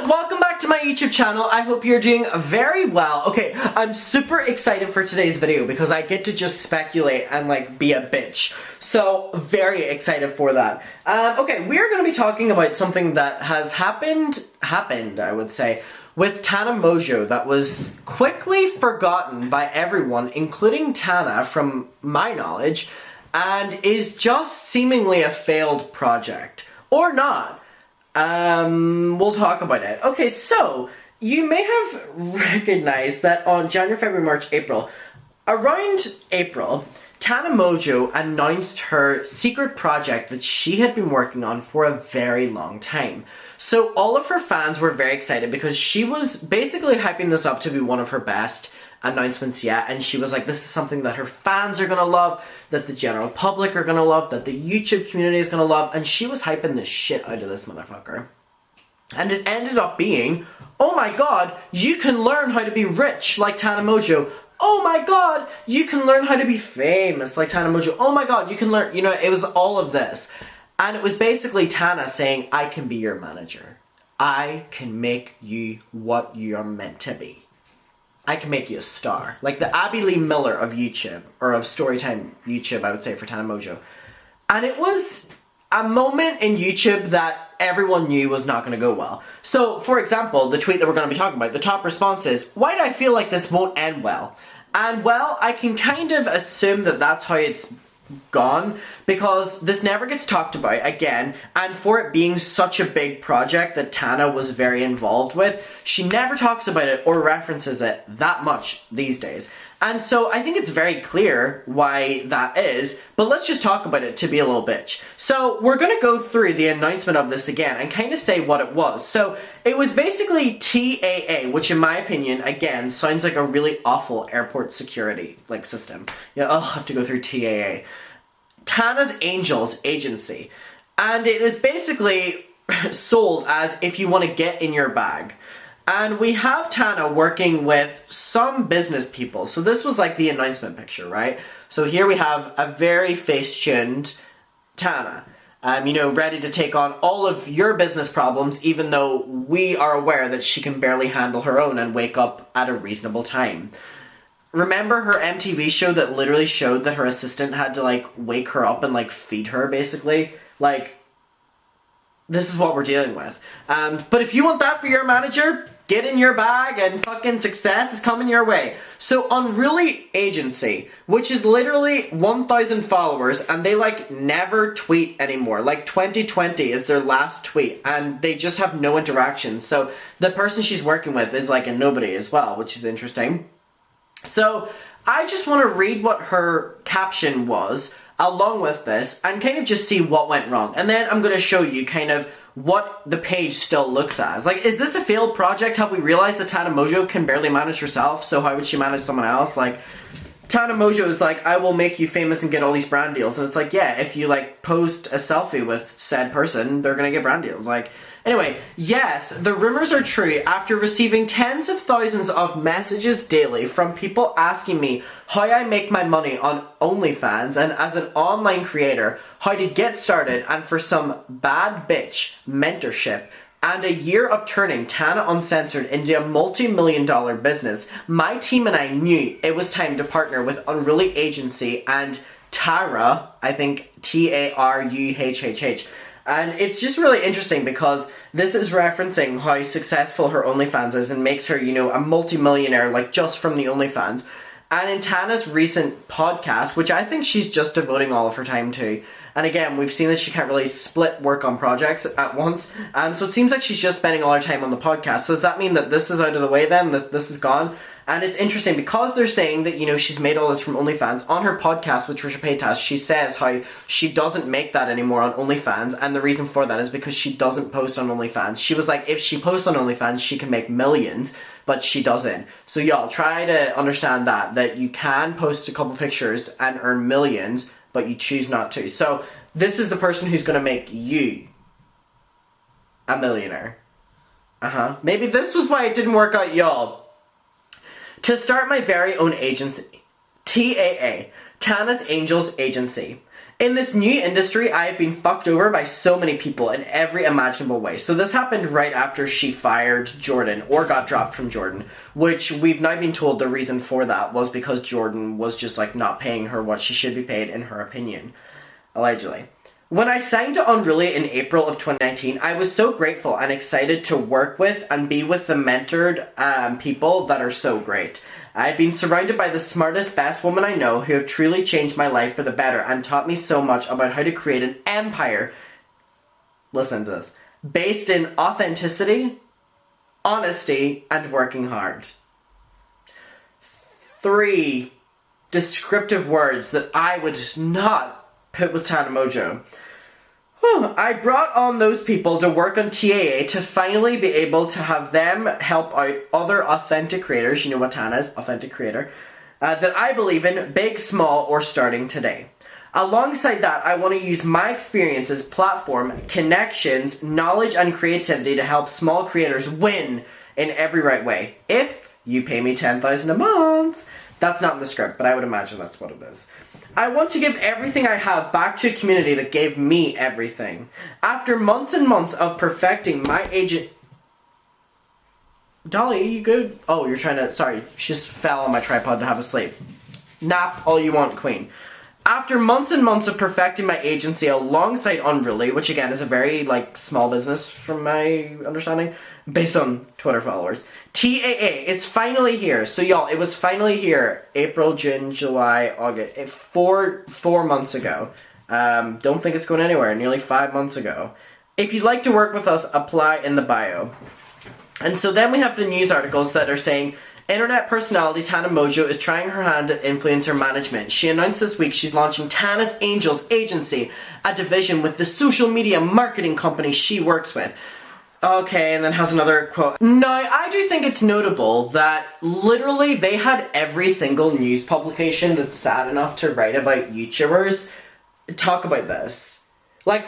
welcome back to my YouTube channel. I hope you're doing very well. Okay, I'm super excited for today's video because I get to just speculate and like be a bitch. So, very excited for that. Okay, we are going to be talking about something that has happened, I would say, with Tana Mongeau that was quickly forgotten by everyone, including Tana from my knowledge, and is just seemingly a failed project. Or not. We'll talk about it. Okay, so, you may have recognized that on January, February, March, April, around April, Tana Mongeau announced her secret project that she had been working on for a very long time. So all of her fans were very excited because she was basically hyping this up to be one of her best announcements yet, and she was like, this is something that her fans are gonna love, that the general public are gonna love, that the YouTube community is gonna love, and she was hyping the shit out of this motherfucker. And it ended up being, oh my god, you can learn how to be rich like Tana Mongeau. Oh my god, you can learn how to be famous like Tana Mongeau. Oh my god, you can learn, you know, it was all of this. And it was basically Tana saying, I can be your manager. I can make you what you're meant to be. I can make you a star. Like the Abby Lee Miller of YouTube, or of Storytime YouTube, I would say, for Tana Mongeau. And it was a moment in YouTube that everyone knew was not going to go well. So, for example, the tweet that we're going to be talking about, the top response is, why do I feel like this won't end well? And, well, I can kind of assume that that's how it's gone, because this never gets talked about again, and for it being such a big project that Tana was very involved with, she never talks about it or references it that much these days. And so I think it's very clear why that is, but let's just talk about it to be a little bitch. So we're going to go through the announcement of this again and kind of say what it was. So it was basically TAA, which in my opinion, again, sounds like a really awful airport security like system. Yeah, I'll have to go through TAA. Tana's Angels Agency. And it is basically sold as if you want to get in your bag. And we have Tana working with some business people. So this was like the announcement picture, right? So here we have a very face-tuned Tana. You know, ready to take on all of your business problems, even though we are aware that she can barely handle her own and wake up at a reasonable time. Remember her MTV show that literally showed that her assistant had to, like, wake her up and, like, feed her, basically? Like, this is what we're dealing with. But if you want that for your manager, get in your bag and fucking success is coming your way. So Unruly Agency, which is literally 1,000 followers, and they like never tweet anymore. Like 2020 is their last tweet, and they just have no interaction. So the person she's working with is like a nobody as well, which is interesting. So I just want to read what her caption was along with this and kind of just see what went wrong. And then I'm going to show you kind of what the page still looks as. Like, is this a failed project? Have we realized that Tana Mongeau can barely manage herself, so how would she manage someone else? Like, Tana Mongeau is like, I will make you famous and get all these brand deals. And it's like, yeah, if you, like, post a selfie with said person, they're gonna get brand deals. Like, anyway, yes, the rumors are true. After receiving tens of thousands of messages daily from people asking me how I make my money on OnlyFans and as an online creator, how to get started, and for some bad bitch mentorship, and a year of turning Tana Uncensored into a multi-million-dollar business, my team and I knew it was time to partner with Unruly Agency and Tara, I think Taruhhh. And it's just really interesting because this is referencing how successful her OnlyFans is and makes her, you know, a multi-millionaire, like, just from the OnlyFans. And in Tana's recent podcast, which I think she's just devoting all of her time to, and again, we've seen that she can't really split work on projects at once, so it seems like she's just spending all her time on the podcast. So does that mean that this is out of the way then? This is gone? And it's interesting because they're saying that, you know, she's made all this from OnlyFans. On her podcast with Trisha Paytas, she says how she doesn't make that anymore on OnlyFans, and the reason for that is because she doesn't post on OnlyFans. She was like, if she posts on OnlyFans, she can make millions, but she doesn't. So y'all, try to understand that you can post a couple pictures and earn millions, but you choose not to. So this is the person who's going to make you a millionaire. Maybe this was why it didn't work out, y'all. To start my very own agency, TAA, Tana's Angels Agency. In this new industry, I have been fucked over by so many people in every imaginable way. So this happened right after she fired Jordan, or got dropped from Jordan, which we've now been told the reason for that was because Jordan was just like not paying her what she should be paid in her opinion. Allegedly. When I signed to Unruly in April of 2019, I was so grateful and excited to work with and be with the mentored people that are so great. I have been surrounded by the smartest, best women I know who have truly changed my life for the better and taught me so much about how to create an empire, listen to this, based in authenticity, honesty, and working hard. 3 descriptive words that I would not put with Tana Mongeau. I brought on those people to work on TAA to finally be able to have them help out other authentic creators, you know what Tana is, authentic creator, that I believe in, big, small, or starting today. Alongside that, I want to use my experiences, platform, connections, knowledge, and creativity to help small creators win in every right way. If you pay me $10,000 a month. That's not in the script, but I would imagine that's what it is. I want to give everything I have back to a community that gave me everything. After months and months of perfecting my agent... Dolly, are you good? Oh, you're trying to... Sorry, she just fell on my tripod to have a sleep. Nap all you want, queen. After months and months of perfecting my agency alongside Unruly, which again is a very, small business from my understanding, based on Twitter followers, TAA is finally here. So y'all, it was finally here April, June, July, August, 4 months ago. Don't think it's going anywhere, nearly 5 months ago. If you'd like to work with us, apply in the bio. And so then we have the news articles that are saying, internet personality Tana Mongeau is trying her hand at influencer management. She announced this week she's launching Tana's Angels Agency, a division with the social media marketing company she works with. Okay, and then has another quote. Now, I do think it's notable that literally they had every single news publication that's sad enough to write about YouTubers talk about this.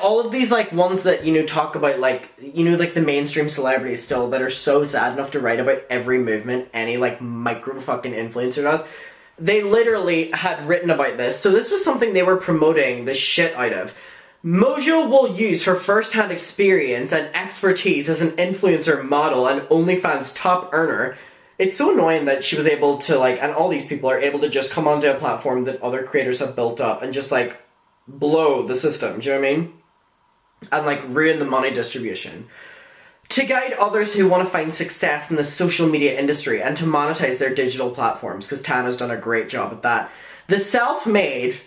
All of these, ones that, talk about, the mainstream celebrities still that are so sad enough to write about every movement any, micro fucking influencer does. They literally had written about this. So this was something they were promoting the shit out of. Mongeau will use her first-hand experience and expertise as an influencer model and OnlyFans top earner. It's so annoying that she was able to, and all these people are able to just come onto a platform that other creators have built up and just, blow the system, do you know what I mean? And, ruin the money distribution. To guide others who want to find success in the social media industry and to monetize their digital platforms, because Tana's done a great job at that. The self-made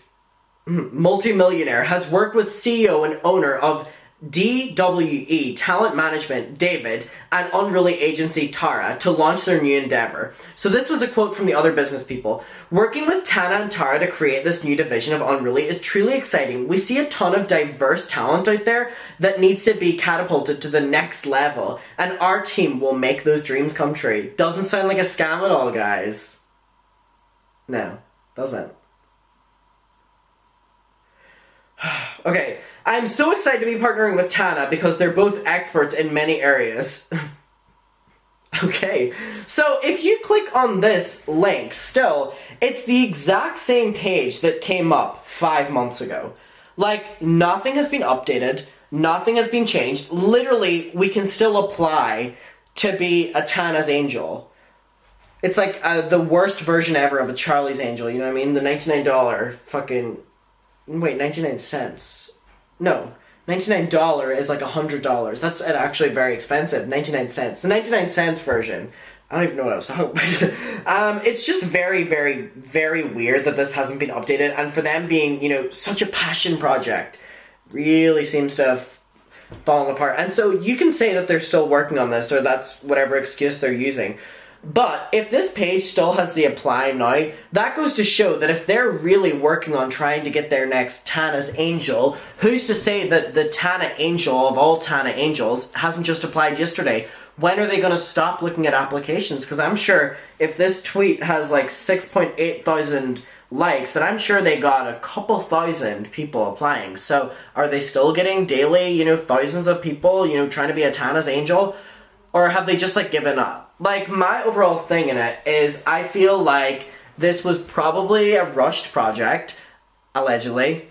multimillionaire has worked with CEO and owner of DWE Talent Management, David, and Unruly agency Tara to launch their new endeavor. So this was a quote from the other business people. Working with Tana and Tara to create this new division of Unruly is truly exciting. We see a ton of diverse talent out there that needs to be catapulted to the next level, and our team will make those dreams come true. Doesn't sound like a scam at all, guys. No, doesn't. Okay, I'm so excited to be partnering with Tana because they're both experts in many areas. Okay, so if you click on this link, still, it's the exact same page that came up 5 months ago. Nothing has been updated, nothing has been changed. Literally, we can still apply to be a Tana's Angel. It's the worst version ever of a Charlie's Angel, you know what I mean? The $99 fucking... Wait, 99 cents. No, $99 is $100. That's actually very expensive. 99 cents. The 99 cents version. I don't even know what I was talking about. It's just very, very, very weird that this hasn't been updated. And for them being, such a passion project, really seems to have fallen apart. And so you can say that they're still working on this, or that's whatever excuse they're using. But if this page still has the apply now, that goes to show that if they're really working on trying to get their next Tana's Angel, who's to say that the Tana Angel of all Tana Angels hasn't just applied yesterday? When are they going to stop looking at applications? Because I'm sure if this tweet has 6.8 thousand likes, then I'm sure they got a couple thousand people applying. So are they still getting daily, thousands of people, trying to be a Tana's Angel? Or have they just given up? My overall thing in it is I feel like this was probably a rushed project, allegedly.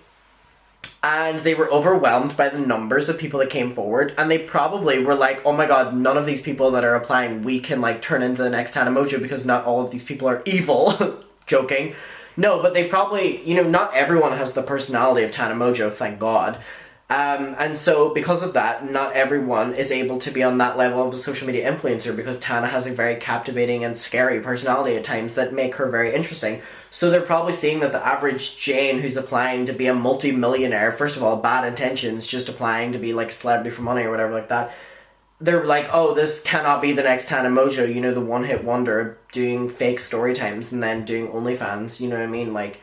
and they were overwhelmed by the numbers of people that came forward, and they probably were like, oh my god, none of these people that are applying we can like turn into the next Tana Mongeau because not all of these people are evil. Joking. No, but they probably, you know, not everyone has the personality of Tana Mongeau, thank god. And so because of that, not everyone is able to be on that level of a social media influencer, because Tana has a very captivating and scary personality at times that make her very interesting. So they're probably seeing that the average Jane who's applying to be a multi-millionaire, first of all, bad intentions, just applying to be like a celebrity for money or whatever like that, they're like, oh, this cannot be the next Tana Mongeau, you know, the one-hit wonder doing fake story times and then doing OnlyFans, you know what I mean, like,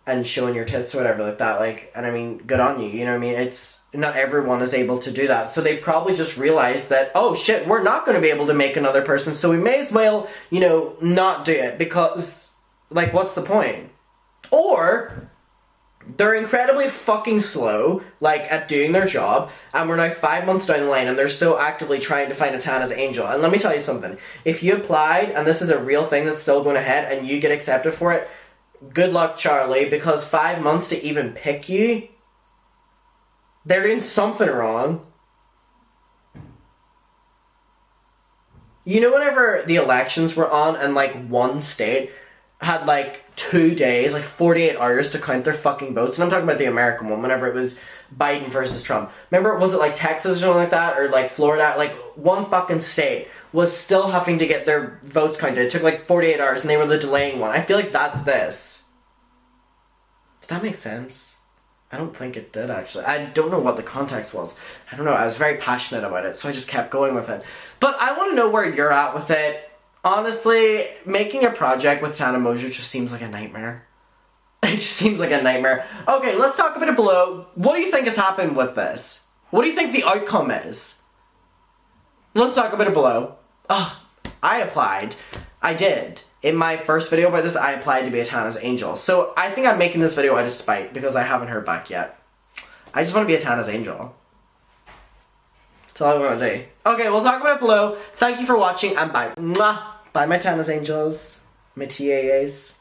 and showing your tits or whatever like that, like, and I mean, good on you, you know what I mean, it's, not everyone is able to do that, so they probably just realized that, oh shit, we're not going to be able to make another person, so we may as well, you know, not do it, because, like, what's the point? Or they're incredibly fucking slow, like, at doing their job, and we're now 5 months down the line, and they're so actively trying to find a Tana's angel. And let me tell you something. If you applied, and this is a real thing that's still going ahead, and you get accepted for it, good luck, Charlie, because 5 months to even pick you, they're doing something wrong. You know, whenever the elections were on, and, like, one state had, like, 2 days, like 48 hours to count their fucking votes, and I'm talking about the American one, whenever it was Biden versus Trump. Remember, was it like Texas or something like that, or like Florida? Like, one fucking state was still having to get their votes counted. It took like 48 hours, and they were the delaying one. I feel like that's this. Did that make sense? I don't think it did, actually. I don't know what the context was. I don't know, I was very passionate about it, so I just kept going with it. But I want to know where you're at with it. Honestly, making a project with Tana Mongeau just seems like a nightmare. It just seems like a nightmare. Okay, let's talk a bit below. What do you think has happened with this? What do you think the outcome is? Let's talk a bit below. I applied. I did. In my first video about this, I applied to be a Tana's angel. So I think I'm making this video out of spite because I haven't heard back yet. I just want to be a Tana's angel. That's all I want to do. Okay, we'll talk about it below. Thank you for watching, and bye. Mwah! Bye, my Tana's angels. My TAAs.